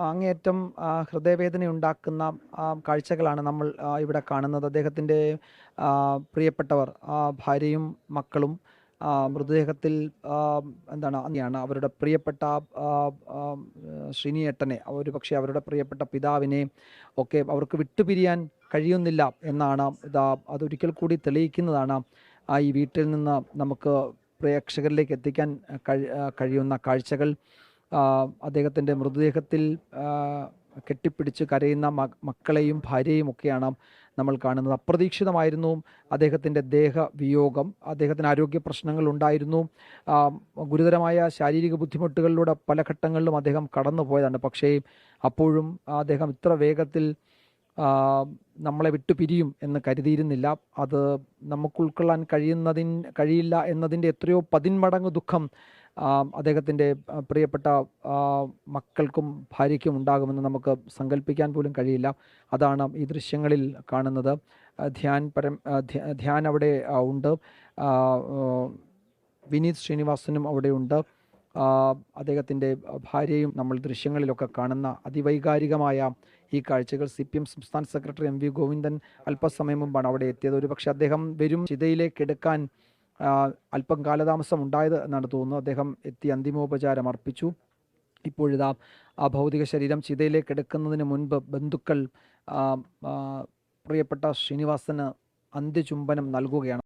അങ്ങേയറ്റം ഹൃദയവേദനയുണ്ടാക്കുന്ന കാഴ്ചകളാണ് നമ്മൾ ഇവിടെ കാണുന്നത്. അദ്ദേഹത്തിൻ്റെ പ്രിയപ്പെട്ടവർ, ഭാര്യയും മക്കളും മൃതദേഹത്തിൽ അങ്ങനെയാണ് അവരുടെ പ്രിയപ്പെട്ട ആ, ആ, ശ്രീനിയേട്ടനെ, ഒരുപക്ഷെ അവരുടെ പ്രിയപ്പെട്ട പിതാവിനെ ഒക്കെ അവർക്ക് വിട്ടുപിരിയാൻ കഴിയുന്നില്ല എന്നാണ് അതൊരിക്കൽ കൂടി തെളിയിക്കുന്നതാണ് ഈ വീട്ടിൽ നിന്ന് നമുക്ക് പ്രേക്ഷകരിലേക്ക് എത്തിക്കാൻ കഴിയുന്ന കാഴ്ചകൾ. അദ്ദേഹത്തിൻ്റെ മൃതദേഹത്തിൽ കെട്ടിപ്പിടിച്ച് കരയുന്ന മക്കളെയും ഭാര്യയും ഒക്കെയാണ് നമ്മൾ കാണുന്നത്. അപ്രതീക്ഷിതമായിരുന്നു അദ്ദേഹത്തിൻ്റെ ദേഹവിയോഗം. അദ്ദേഹത്തിന് ആരോഗ്യ പ്രശ്നങ്ങൾ ഉണ്ടായിരുന്നു. ഗുരുതരമായ ശാരീരിക ബുദ്ധിമുട്ടുകളിലൂടെ പല ഘട്ടങ്ങളിലും അദ്ദേഹം കടന്നു പോയതാണ്. പക്ഷേ അപ്പോഴും അദ്ദേഹം ഇത്ര വേഗത്തിൽ നമ്മളെ വിട്ടുപിരിയും എന്ന് കരുതിയിരുന്നില്ല. അത് നമുക്ക് ഉൾക്കൊള്ളാൻ കഴിയില്ല എന്നതിൻ്റെ എത്രയോ പതിന്മടങ്ങ് ദുഃഖം അദ്ദേഹത്തിൻ്റെ പ്രിയപ്പെട്ട മക്കൾക്കും ഭാര്യയ്ക്കും ഉണ്ടാകുമെന്ന് നമുക്ക് സങ്കല്പിക്കാൻ പോലും കഴിയില്ല. അതാണ് ഈ ദൃശ്യങ്ങളിൽ കാണുന്നത്. ധ്യാൻ അവിടെ ഉണ്ട്, വിനീത് ശ്രീനിവാസനും അവിടെയുണ്ട്. അദ്ദേഹത്തിൻ്റെ ഭാര്യയും നമ്മൾ ദൃശ്യങ്ങളിലൊക്കെ കാണുന്ന അതിവൈകാരികമായ ഈ കാഴ്ചകൾ. CPM സംസ്ഥാന സെക്രട്ടറി MV ഗോവിന്ദൻ അല്പസമയം മുമ്പാണ് അവിടെ എത്തിയത്. ഒരുപക്ഷെ അദ്ദേഹം വരും ചിതയിലേക്ക് എടുക്കാൻ അല്പം കാലതാമസം ഉണ്ടായത് എന്നാണ് തോന്നുന്നത്. അദ്ദേഹം എത്തി അന്തിമോപചാരം അർപ്പിച്ചു. ഇപ്പോഴിതാ ആ ഭൗതിക ശരീരം ചിതയിലേക്ക് എടുക്കുന്നതിന് മുൻപ് ബന്ധുക്കൾ പ്രിയപ്പെട്ട ശ്രീനിവാസന് അന്ത്യചുംബനം നൽകുകയാണ്.